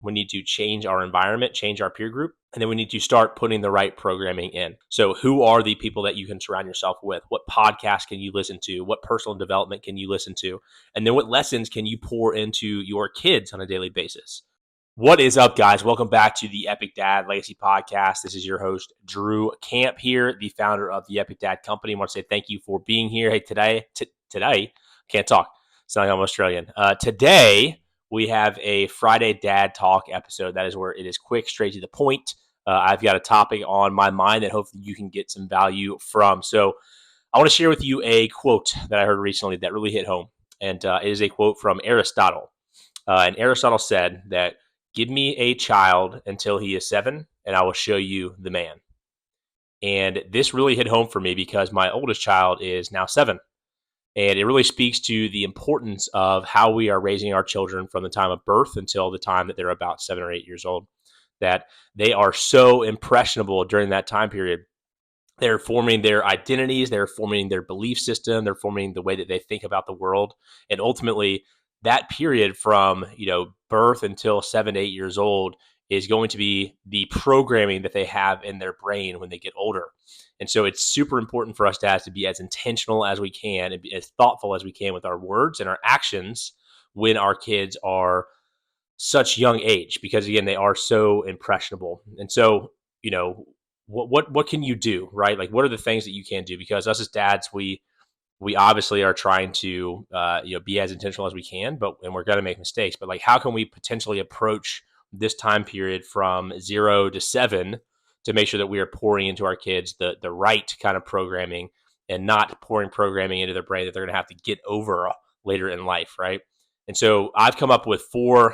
We need to change our environment, change our peer group, and then we need to start putting the right programming in. So who are the people that you can surround yourself with? What podcasts can you listen to? What personal development can you listen to? And then what lessons can you pour into your kids on a daily basis? What is up, guys? Welcome back to the Epic Dad Legacy Podcast. This is your host, Drew Camp here, the founder of the Epic Dad Company. I want to say thank you for being here. Hey, today, can't talk. Sound like I'm Australian. Today, we have a Friday Dad Talk episode. That is where it is quick, straight to the point. I've got a topic on my mind that hopefully you can get some value from. So I want to share with you a quote that I heard recently that really hit home. And it is a quote from Aristotle. And Aristotle said that, "Give me a child until he is 7, and I will show you the man." And this really hit home for me because my oldest child is now 7. And it really speaks to the importance of how we are raising our children from the time of birth until the time that they're about 7 or 8 years old, that they are so impressionable during that time period. They're forming their identities, they're forming their belief system, they're forming the way that they think about the world. And ultimately, that period from, birth until 7 to 8 years old is going to be the programming that they have in their brain when they get older. And so it's super important for us dads to be as intentional as we can and be as thoughtful as we can with our words and our actions when our kids are such young age, because again, they are so impressionable. And so, what can you do, right? Like, what are the things that you can do? Because us as dads, we obviously are trying to be as intentional as we can, and we're going to make mistakes. But like, how can we potentially approach this time period from 0 to 7 to make sure that we are pouring into our kids the right kind of programming and not pouring programming into their brain that they're going to have to get over later in life, right? And so I've come up with four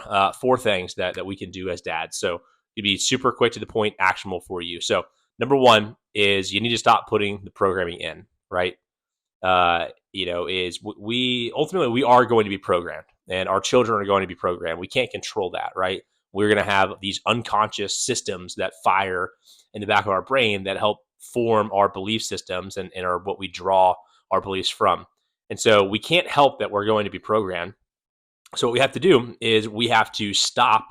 things that we can do as dads. So it'd be super quick to the point, actionable for you. So number one is you need to stop putting the programming in, right? Is we ultimately are going to be programmed, and our children are going to be programmed. We can't control that, right? We're going to have these unconscious systems that fire in the back of our brain that help form our belief systems and are what we draw our beliefs from. And so we can't help that we're going to be programmed. So what we have to do is we have to stop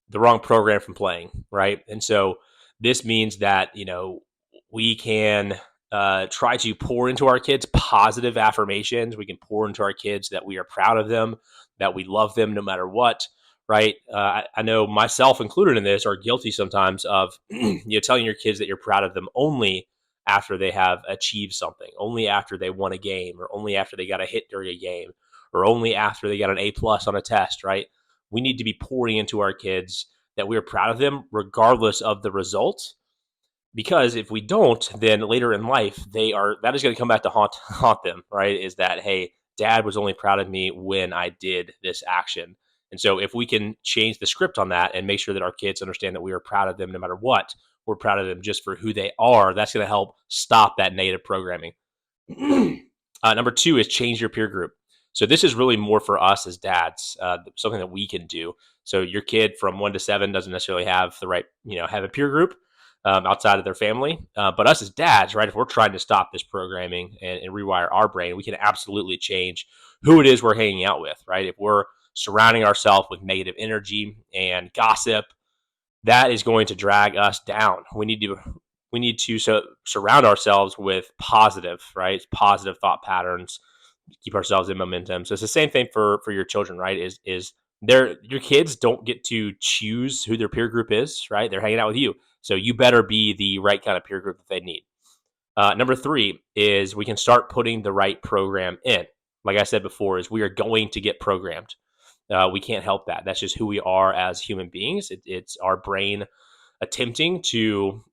the wrong program from playing, right? And so this means that, we can try to pour into our kids positive affirmations. We can pour into our kids that we are proud of them, that we love them no matter what, right? I know myself included in this are guilty sometimes of telling your kids that you're proud of them only after they have achieved something, only after they won a game, or only after they got a hit during a game, or only after they got an A+ on a test, right? We need to be pouring into our kids that we are proud of them regardless of the result. Because if we don't, then later in life, that is going to come back to haunt them, right? Is that, hey, dad was only proud of me when I did this action. And so if we can change the script on that and make sure that our kids understand that we are proud of them no matter what, we're proud of them just for who they are, that's going to help stop that negative programming. Number two is change your peer group. So this is really more for us as dads, something that we can do. So your kid from 1 to 7 doesn't necessarily have the right, have a peer group outside of their family. But us as dads, right, if we're trying to stop this programming and rewire our brain, we can absolutely change who it is we're hanging out with, right? If we're surrounding ourselves with negative energy and gossip, that is going to drag us down. We need to surround ourselves with positive, right? Positive thought patterns, keep ourselves in momentum. So it's the same thing for your children, right? Is your kids don't get to choose who their peer group is, right? They're hanging out with you. So you better be the right kind of peer group that they need. Number three is we can start putting the right program in. Like I said before, is we are going to get programmed. We can't help that. That's just who we are as human beings. It's our brain attempting to,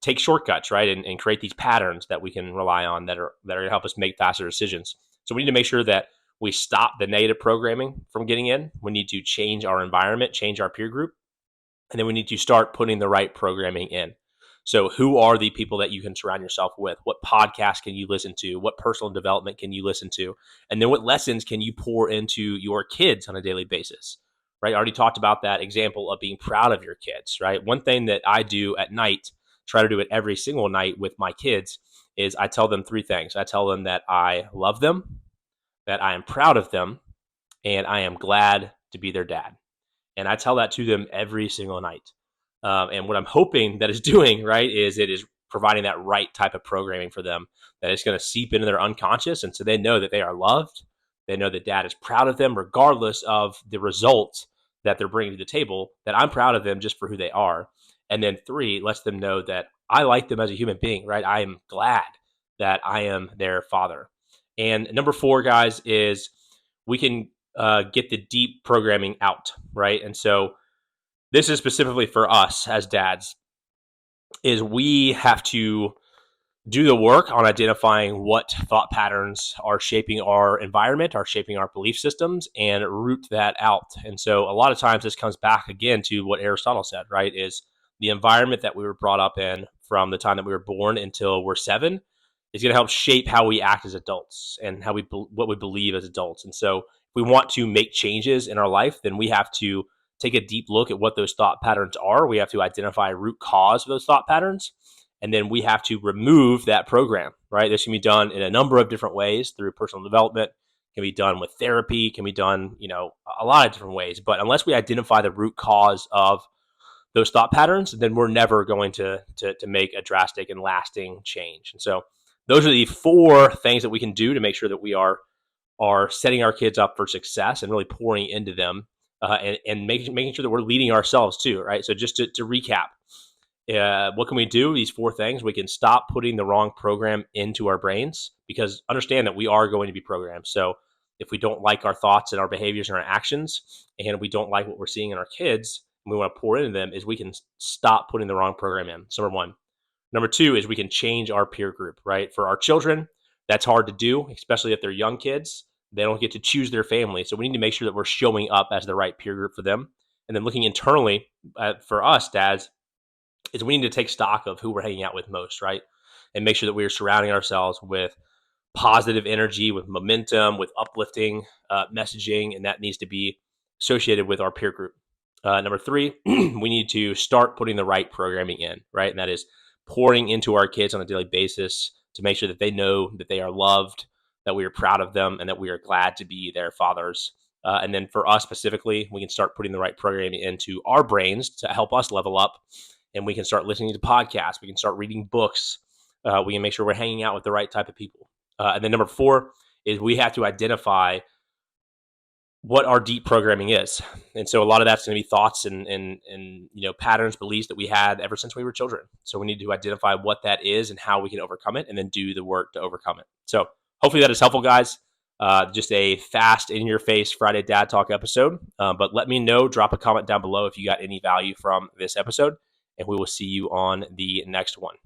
take shortcuts, right? And create these patterns that we can rely on that are going to help us make faster decisions. So we need to make sure that we stop the negative programming from getting in. We need to change our environment, change our peer group, and then we need to start putting the right programming in. So who are the people that you can surround yourself with? What podcasts can you listen to? What personal development can you listen to? And then what lessons can you pour into your kids on a daily basis, right? I already talked about that example of being proud of your kids, right? One thing that I do at night, try to do it every single night with my kids, is I tell them 3 things. I tell them that I love them, that I am proud of them, and I am glad to be their dad. And I tell that to them every single night. And what I'm hoping that is doing, right, is it is providing that right type of programming for them that is going to seep into their unconscious. And so they know that they are loved. They know that dad is proud of them, regardless of the results that they're bringing to the table, that I'm proud of them just for who they are. And then 3, lets them know that I like them as a human being, right? I am glad that I am their father. And number 4, guys, is we can get the deep programming out, right? And so this is specifically for us as dads, is we have to do the work on identifying what thought patterns are shaping our environment, are shaping our belief systems, and root that out. And so a lot of times this comes back again to what Aristotle said, right? Is the environment that we were brought up in from the time that we were born until we're 7 is going to help shape how we act as adults and how what we believe as adults. And so if we want to make changes in our life, then we have to take a deep look at what those thought patterns are. We have to identify a root cause of those thought patterns. And then we have to remove that program, right? This can be done in a number of different ways through personal development, can be done with therapy, can be done, a lot of different ways. But unless we identify the root cause of those thought patterns, then we're never going to make a drastic and lasting change. And so those are the 4 things that we can do to make sure that we are setting our kids up for success and really pouring into them, and making sure that we're leading ourselves too, right? So just to recap, what can we do? These 4 things. We can stop putting the wrong program into our brains, because understand that we are going to be programmed. So if we don't like our thoughts and our behaviors and our actions, and we don't like what we're seeing in our kids, and we want to pour into them, is we can stop putting the wrong program in. So number 1. Number 2 is we can change our peer group, right? For our children, that's hard to do, especially if they're young kids. They don't get to choose their family. So we need to make sure that we're showing up as the right peer group for them. And then looking internally for us, dads, is we need to take stock of who we're hanging out with most, right? And make sure that we are surrounding ourselves with positive energy, with momentum, with uplifting messaging, and that needs to be associated with our peer group. Number 3, we need to start putting the right programming in, right? And that is pouring into our kids on a daily basis to make sure that they know that they are loved, that we are proud of them, and that we are glad to be their fathers. And then for us specifically, we can start putting the right programming into our brains to help us level up. And we can start listening to podcasts. We can start reading books. We can make sure we're hanging out with the right type of people. And then number 4 is we have to identify what our deep programming is. And so a lot of that's going to be thoughts and patterns, beliefs that we had ever since we were children. So we need to identify what that is and how we can overcome it, and then do the work to overcome it. So hopefully that is helpful, guys. Just a fast, in-your-face Friday Dad Talk episode. But let me know, drop a comment down below if you got any value from this episode, and we will see you on the next one.